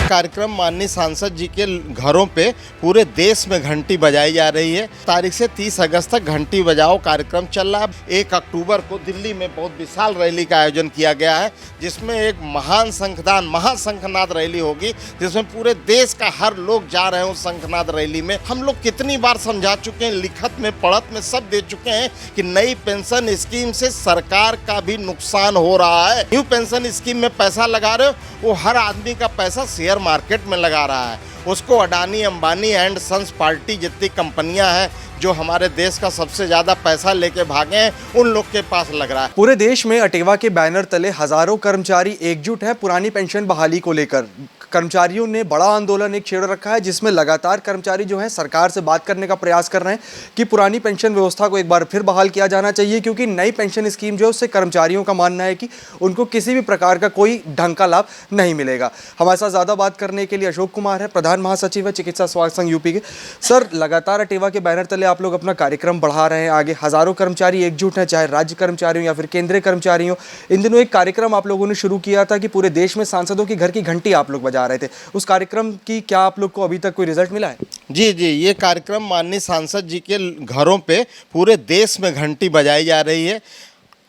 कार्यक्रम माननीय सांसद जी के घरों पे पूरे देश में घंटी बजाई जा रही है। तारीख से 30 अगस्त तक घंटी बजाओ कार्यक्रम चल रहा है। 1 अक्टूबर को दिल्ली में बहुत विशाल रैली का आयोजन किया गया है, जिसमें एक महान शंखदान महाशंखनाद रैली होगी, जिसमें पूरे देश का हर लोग जा रहे हैं उस शंखनाद रैली में। हम लोग कितनी बार समझा चुके हैं, लिखत में पढ़त में सब दे चुके हैं कि नई पेंशन स्कीम से सरकार का भी नुकसान हो रहा है। न्यू पेंशन स्कीम में पैसा लगा रहे हो, वो हर आदमी का पैसा शेयर मार्केट में लगा रहा है। उसको Adani Ambani and sons party जितनी कंपनियां हैं जो हमारे देश का सबसे ज़्यादा पैसा लेके भागे हैं, उन लोग के पास लग रहा है। पूरे देश में अटेवा के बैनर तले हजारों कर्मचारी एकजुट है पुरानी पेंशन बहाली को लेकर। कर्मचारियों ने बड़ा आंदोलन एक छेड़ रखा है, जिसमें लगातार कर्मचारी जो है सरकार से बात करने का प्रयास कर रहे हैं कि पुरानी पेंशन व्यवस्था को एक बार फिर बहाल किया जाना चाहिए, क्योंकि नई पेंशन स्कीम जो है उससे कर्मचारियों का मानना है कि उनको किसी भी प्रकार का कोई ढंग का लाभ नहीं मिलेगा। हमारे साथ ज़्यादा बात करने के लिए अशोक कुमार है, प्रधान महासचिव है चिकित्सा स्वास्थ्य संघ यूपी के। सर, लगातार अटेवा के बैनर तले आप लोग अपना कार्यक्रम बढ़ा रहे हैं आगे, हजारों कर्मचारी एकजुट हैं, चाहे राज्य कर्मचारी हो या फिर केंद्रीय कर्मचारी हो। इन दिनों एक कार्यक्रम आप लोगों ने शुरू किया था कि पूरे देश में सांसदों के घर की घंटी आप लोग बजा रहे थे। उस कार्यक्रम की क्या आप लोग को अभी तक कोई रिजल्ट मिला है? जी, ये कार्यक्रम माननीय सांसद जी के घरों पे पूरे देश में घंटी बजाई जा रही है।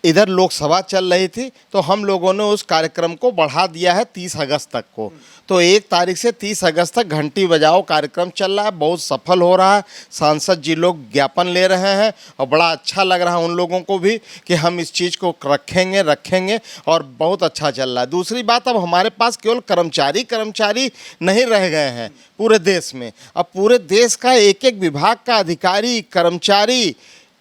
इधर लोकसभा चल रही थी तो हम लोगों ने उस कार्यक्रम को बढ़ा दिया है 30 अगस्त तक को। तो 1 तारीख से 30 अगस्त तक घंटी बजाओ कार्यक्रम चल रहा है, बहुत सफल हो रहा है। सांसद जी लोग ज्ञापन ले रहे हैं और बड़ा अच्छा लग रहा है उन लोगों को भी कि हम इस चीज़ को रखेंगे और बहुत अच्छा चल रहा है। दूसरी बात, अब हमारे पास केवल कर्मचारी नहीं रह गए हैं पूरे देश में। अब पूरे देश का एक एक विभाग का अधिकारी, कर्मचारी,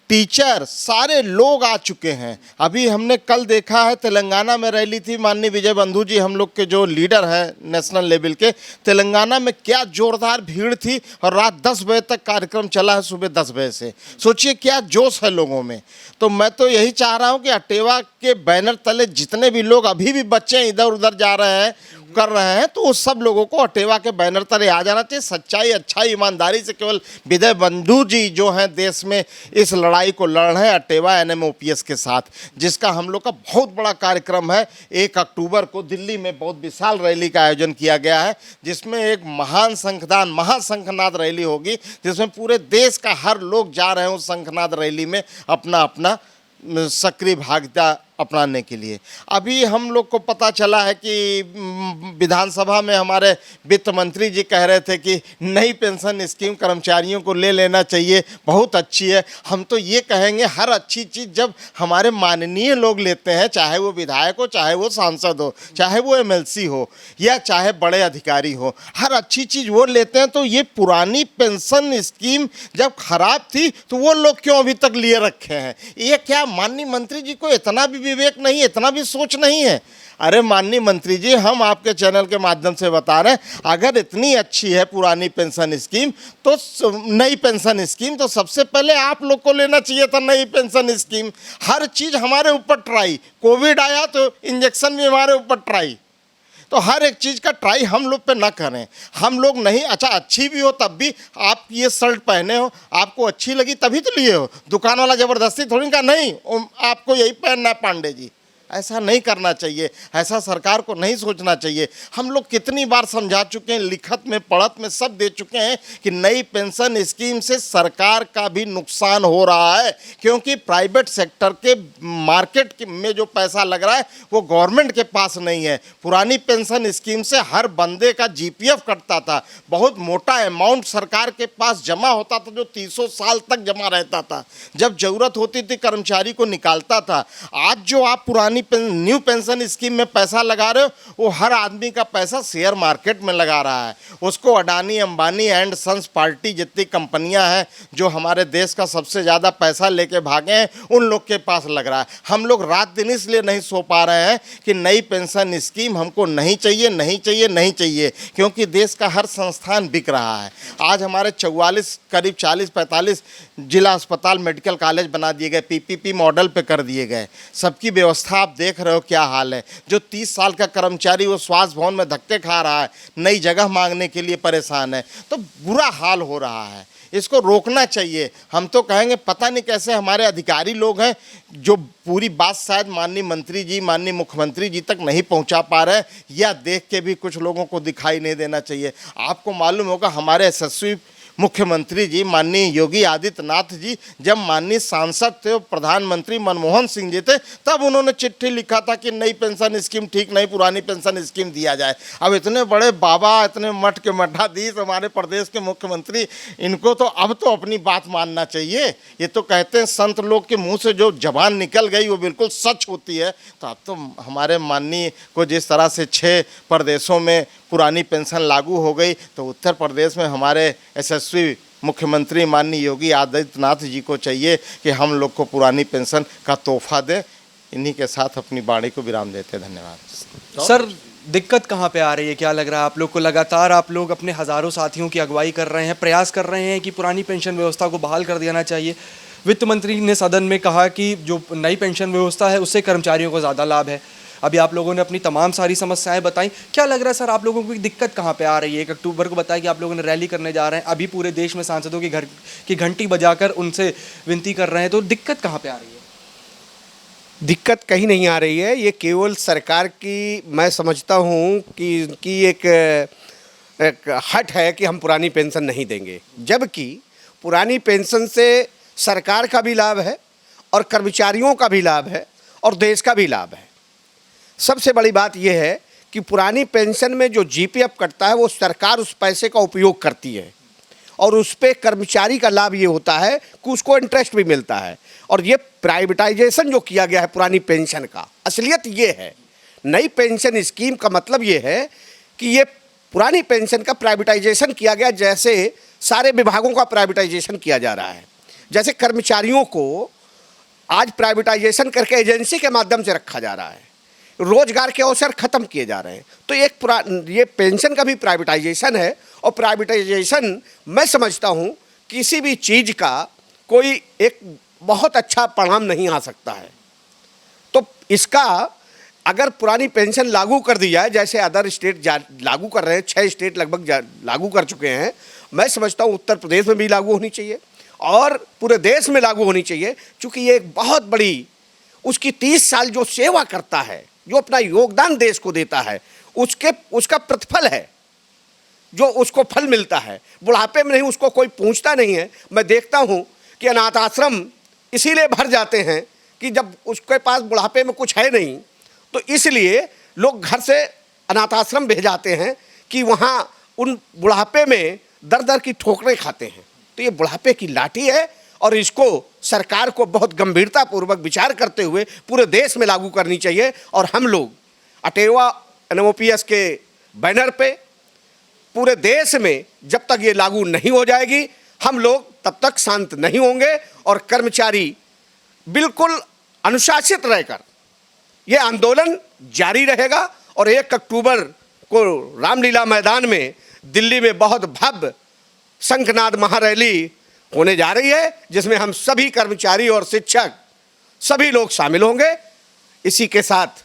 टीचर, सारे लोग आ चुके हैं। अभी हमने कल देखा है तेलंगाना में रैली थी, माननीय विजय बंधु जी हम लोग के जो लीडर हैं नेशनल लेवल के, तेलंगाना में क्या जोरदार भीड़ थी और रात 10 बजे तक कार्यक्रम चला है, सुबह 10 बजे से। सोचिए क्या जोश है लोगों में। तो मैं तो यही चाह रहा हूँ कि अटेवा के बैनर तले जितने भी लोग अभी भी बच्चे इधर उधर जा रहे हैं कर रहे हैं, तो उस सब लोगों को अटेवा के बैनर तले आ जाना चाहिए। सच्चाई, अच्छाई, ईमानदारी से केवल विजय बंधु जी जो हैं देश में इस लड़ाई को लड़ रहे हैं अटेवा NMOPS के साथ, जिसका हम लोग का बहुत बड़ा कार्यक्रम है। 1 अक्टूबर को दिल्ली में बहुत विशाल रैली का आयोजन किया गया है, जिसमें एक महान शंखदान महाशंखनाद रैली होगी, जिसमें पूरे देश का हर लोग जा रहे हैं उस शंखनाद रैली में अपना अपना सक्रिय भागीदारी अपनाने के लिए। अभी हम लोग को पता चला है कि विधानसभा में हमारे वित्त मंत्री जी कह रहे थे कि नई पेंशन स्कीम कर्मचारियों को ले लेना चाहिए, बहुत अच्छी है। हम तो ये कहेंगे हर अच्छी चीज़ जब हमारे माननीय लोग लेते हैं, चाहे वो विधायक हो, चाहे वो सांसद हो, चाहे वो MLC हो या चाहे बड़े अधिकारी हो, हर अच्छी चीज़ वो लेते हैं। तो ये पुरानी पेंशन स्कीम जब खराब थी तो वो लोग क्यों अभी तक लिए रखे हैं? ये क्या माननीय मंत्री जी को इतना भी विवेक नहीं है, इतना भी सोच नहीं है? अरे माननीय मंत्री जी, हम आपके चैनल के माध्यम से बता रहे हैं, अगर इतनी अच्छी है पुरानी पेंशन स्कीम तो नई पेंशन स्कीम तो सबसे पहले आप लोग को लेना चाहिए था। नई पेंशन स्कीम, हर चीज़ हमारे ऊपर ट्राई, कोविड आया तो इंजेक्शन भी हमारे ऊपर ट्राई, तो हर एक चीज़ का ट्राई हम लोग पे ना करें। हम लोग नहीं, अच्छा अच्छी भी हो तब भी आप ये शर्ट पहने हो, आपको अच्छी लगी तभी तो लिए हो। दुकान वाला ज़बरदस्ती थोड़ी का नहीं आपको यही पहनना है पांडे जी, ऐसा नहीं करना चाहिए, ऐसा सरकार को नहीं सोचना चाहिए। हम लोग कितनी बार समझा चुके हैं, लिखत में पढ़त में सब दे चुके हैं कि नई पेंशन स्कीम से सरकार का भी नुकसान हो रहा है, क्योंकि प्राइवेट सेक्टर के मार्केट में जो पैसा लग रहा है वो गवर्नमेंट के पास नहीं है। पुरानी पेंशन स्कीम से हर बंदे का GPF कटता था, बहुत मोटा अमाउंट सरकार के पास जमा होता था, जो 300 साल तक जमा रहता था। जब ज़रूरत होती थी कर्मचारी को निकालता था। आज जो आप पुरानी न्यू पेंशन स्कीम में पैसा लगा रहे हो, वो हर आदमी का पैसा शेयर मार्केट में लगा रहा है। उसको Adani Ambani and sons party जितनी कंपनियां हैं जो हमारे देश का सबसे ज़्यादा पैसा लेके भागे हैं, उन लोग के पास लग रहा है। हम लोग रात दिन इसलिए नहीं सो पा रहे हैं कि नई पेंशन स्कीम हमको नहीं चाहिए, क्योंकि देश का हर संस्थान बिक रहा है। आज हमारे 44 करीब 40-45 जिला अस्पताल मेडिकल कॉलेज बना दिए गए, PPP मॉडल पे कर दिए गए। सबकी व्यवस्था आप देख रहे हो क्या हाल है। जो 30 साल का कर्मचारी वो स्वास्थ्य भवन में धक्के खा रहा है, नई जगह मांगने के लिए परेशान है, तो बुरा हाल हो रहा है। इसको रोकना चाहिए। हम तो कहेंगे पता नहीं कैसे हमारे अधिकारी लोग हैं जो पूरी बात शायद माननीय मंत्री जी, माननीय मुख्यमंत्री जी तक नहीं पहुंचा पा रहे, या देख के भी कुछ लोगों को दिखाई नहीं देना चाहिए। आपको मालूम होगा हमारे यशस्वी मुख्यमंत्री जी माननीय योगी आदित्यनाथ जी जब माननीय सांसद थे और प्रधानमंत्री मनमोहन सिंह जी थे, तब उन्होंने चिट्ठी लिखा था कि नई पेंशन स्कीम ठीक नहीं, पुरानी पेंशन स्कीम दिया जाए। अब इतने बड़े बाबा, इतने मठ के मठाधीश हमारे प्रदेश के मुख्यमंत्री, इनको तो अब तो अपनी बात मानना चाहिए। ये तो कहते हैं संत लोग के मुंह से जो जबान निकल गई वो बिल्कुल सच होती है। तो अब तो हमारे माननीय को जिस तरह से 6 प्रदेशों में पुरानी पेंशन लागू हो गई, तो उत्तर प्रदेश में हमारे यशस्वी मुख्यमंत्री माननीय योगी आदित्यनाथ जी को चाहिए कि हम लोग को पुरानी पेंशन का तोहफा दे। इन्हीं के साथ अपनी वाणी को विराम देते, धन्यवाद। सर, दिक्कत कहाँ पे आ रही है, क्या लग रहा है आप लोग को? लगातार आप लोग अपने हज़ारों साथियों की अगुवाई कर रहे हैं, प्रयास कर रहे हैं कि पुरानी पेंशन व्यवस्था को बहाल कर देना चाहिए। वित्त मंत्री ने सदन में कहा कि जो नई पेंशन व्यवस्था है उससे कर्मचारियों को ज़्यादा लाभ है। अभी आप लोगों ने अपनी तमाम सारी समस्याएं बताई। क्या लग रहा है सर, आप लोगों को दिक्कत कहाँ पे आ रही है? 1 अक्टूबर को बताया कि आप लोगों ने रैली करने जा रहे हैं, अभी पूरे देश में सांसदों की घर की घंटी बजाकर उनसे विनती कर रहे हैं, तो दिक्कत कहाँ पे आ रही है? दिक्कत कहीं नहीं आ रही है। ये केवल सरकार की, मैं समझता हूँ कि एक हट है कि हम पुरानी पेंशन नहीं देंगे, जबकि पुरानी पेंशन से सरकार का भी लाभ है और कर्मचारियों का भी लाभ है और देश का भी लाभ है। सबसे बड़ी बात यह है कि पुरानी पेंशन में जो जीपीएफ कटता है वो सरकार उस पैसे का उपयोग करती है और उस पर कर्मचारी का लाभ ये होता है कि उसको इंटरेस्ट भी मिलता है। और ये प्राइवेटाइजेशन जो किया गया है पुरानी पेंशन का, असलियत ये है। नई पेंशन स्कीम का मतलब ये है कि ये पुरानी पेंशन का प्राइवेटाइजेशन किया गया, जैसे सारे विभागों का प्राइवेटाइजेशन किया जा रहा है। जैसे कर्मचारियों को आज प्राइवेटाइजेशन करके एजेंसी के माध्यम से रखा जा रहा है, रोजगार के अवसर खत्म किए जा रहे हैं। तो ये पेंशन का भी प्राइवेटाइजेशन है। और प्राइवेटाइजेशन, मैं समझता हूँ किसी भी चीज़ का कोई एक बहुत अच्छा परिणाम नहीं आ सकता है। तो इसका अगर पुरानी पेंशन लागू कर दी जाए, जैसे अदर स्टेट लागू कर रहे हैं, 6 स्टेट लगभग लागू कर चुके हैं, मैं समझता हूँ उत्तर प्रदेश में भी लागू होनी चाहिए और पूरे देश में लागू होनी चाहिए। चूँकि ये एक बहुत बड़ी, उसकी 30 साल जो सेवा करता है, जो अपना योगदान देश को देता है, उसका प्रतिफल है, जो उसको फल मिलता है। बुढ़ापे में नहीं, उसको कोई पूछता नहीं है। मैं देखता हूँ कि अनाथ आश्रम इसीलिए भर जाते हैं कि जब उसके पास बुढ़ापे में कुछ है नहीं, तो इसलिए लोग घर से अनाथ आश्रम भेजाते हैं कि वहाँ उन बुढ़ापे में दर दर की ठोकरें खाते हैं। तो ये बुढ़ापे की लाठी है और इसको सरकार को बहुत गंभीरतापूर्वक विचार करते हुए पूरे देश में लागू करनी चाहिए। और हम लोग अटेवा NMOPS के बैनर पे पूरे देश में जब तक ये लागू नहीं हो जाएगी, हम लोग तब तक शांत नहीं होंगे और कर्मचारी बिल्कुल अनुशासित रहकर ये आंदोलन जारी रहेगा। और 1 अक्टूबर को रामलीला मैदान में दिल्ली में बहुत भव्य शंखनाद महारैली होने जा रही है, जिसमें हम सभी कर्मचारी और शिक्षक सभी लोग शामिल होंगे। इसी के साथ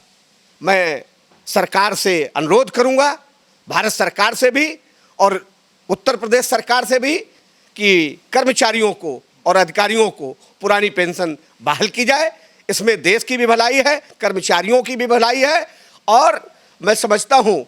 मैं सरकार से अनुरोध करूंगा, भारत सरकार से भी और उत्तर प्रदेश सरकार से भी, कि कर्मचारियों को और अधिकारियों को पुरानी पेंशन बहाल की जाए। इसमें देश की भी भलाई है, कर्मचारियों की भी भलाई है और मैं समझता हूं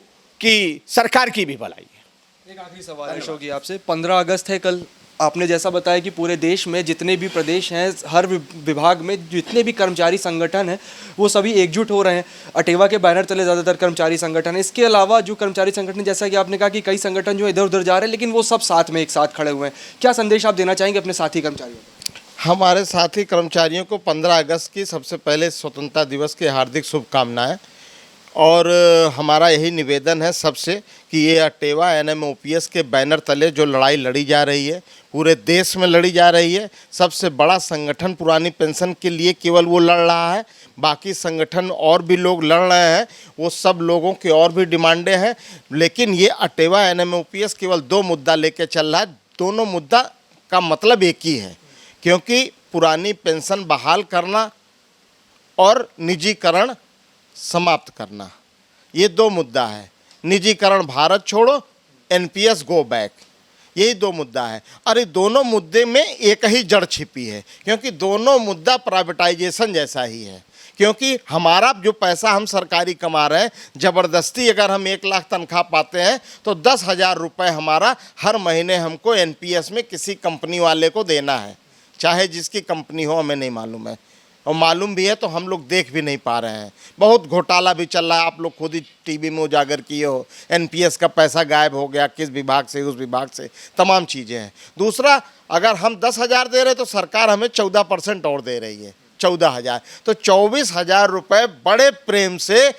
कि सरकार की भी भलाई है। एक आखिरी सवाल होगी आपसे। 15 अगस्त है कल। आपने जैसा बताया कि पूरे देश में जितने भी प्रदेश हैं, हर विभाग में जितने भी कर्मचारी संगठन हैं, वो सभी एकजुट हो रहे हैं। अटेवा के बैनर तले ज़्यादातर कर्मचारी संगठन है। इसके अलावा जो कर्मचारी संगठन, जैसा कि आपने कहा कि कई संगठन जो इधर उधर जा रहे हैं, लेकिन वो सब साथ में एक साथ खड़े हुए हैं। क्या संदेश आप देना चाहेंगे अपने साथी कर्मचारियों को? हमारे साथी कर्मचारियों को 15 अगस्त की सबसे पहले स्वतंत्रता दिवस की हार्दिक शुभकामनाएं। और हमारा यही निवेदन है सबसे कि ये अटेवा NMOPS के बैनर तले जो लड़ाई लड़ी जा रही है, पूरे देश में लड़ी जा रही है। सबसे बड़ा संगठन पुरानी पेंशन के लिए केवल वो लड़ रहा है, बाकी संगठन और भी लोग लड़ रहे हैं, वो सब लोगों की और भी डिमांडें हैं। लेकिन ये अटेवा NMOPS केवल 2 मुद्दा लेके चल रहा है। दोनों मुद्दा का मतलब एक ही है, क्योंकि पुरानी पेंशन बहाल करना और निजीकरण समाप्त करना, ये 2 मुद्दा है। निजीकरण भारत छोड़ो, NPS गो बैक, यही दो मुद्दा है। और ये दोनों मुद्दे में एक ही जड़ छिपी है, क्योंकि दोनों मुद्दा प्राइवेटाइजेशन जैसा ही है। क्योंकि हमारा जो पैसा हम सरकारी कमा रहे हैं, ज़बरदस्ती अगर हम 1 लाख तनख्वाह पाते हैं तो 10,000 रुपये हमारा हर महीने हमको एनपीएस में किसी कंपनी वाले को देना है, चाहे जिसकी कंपनी हो, हमें नहीं मालूम है। और मालूम भी है तो हम लोग देख भी नहीं पा रहे हैं। बहुत घोटाला भी चल रहा है, आप लोग खुद ही टीवी में उजागर किए हो। एनपीएस का पैसा गायब हो गया, किस विभाग से, उस विभाग से, तमाम चीज़ें हैं। दूसरा, अगर हम 10,000 दे रहे तो सरकार हमें 14% और दे रही है, 14,000। तो 24,000 रुपये बड़े प्रेम से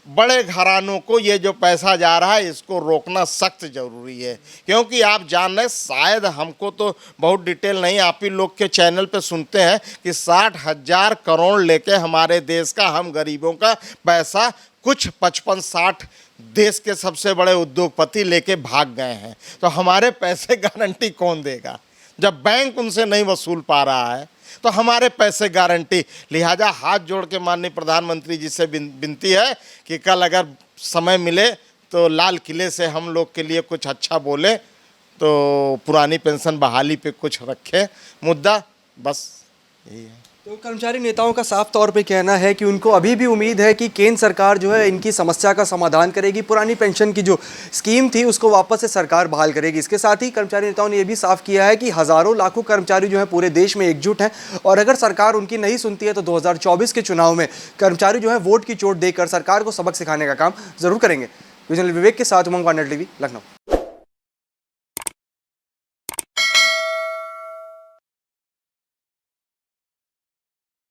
बड़े घरानों को ये जो पैसा जा रहा है इसको रोकना सख्त ज़रूरी है। क्योंकि आप जान रहे, शायद हमको तो बहुत डिटेल नहीं, आप ही लोग के चैनल पे सुनते हैं कि 60,000 करोड़ लेके हमारे देश का, हम गरीबों का पैसा कुछ 55-60 देश के सबसे बड़े उद्योगपति लेके भाग गए हैं। तो हमारे पैसे गारंटी कौन देगा? जब बैंक उनसे नहीं वसूल पा रहा है तो हमारे पैसे गारंटी। लिहाजा हाथ जोड़ के माननीय प्रधानमंत्री जी से विनती है कि कल अगर समय मिले तो लाल किले से हम लोग के लिए कुछ अच्छा बोले, तो पुरानी पेंशन बहाली पे कुछ रखे मुद्दा, बस यही है। तो कर्मचारी नेताओं का साफ तौर पे कहना है कि उनको अभी भी उम्मीद है कि केंद्र सरकार जो है इनकी समस्या का समाधान करेगी, पुरानी पेंशन की जो स्कीम थी उसको वापस से सरकार बहाल करेगी। इसके साथ ही कर्मचारी नेताओं ने यह भी साफ किया है कि हज़ारों लाखों कर्मचारी जो है पूरे देश में एकजुट हैं और अगर सरकार उनकी नहीं सुनती है तो 2024 के चुनाव में कर्मचारी जो है वोट की चोट देकर सरकार को सबक सिखाने का काम जरूर करेंगे। विजय विवेक के साथ उमंग वानर टीवी, लखनऊ।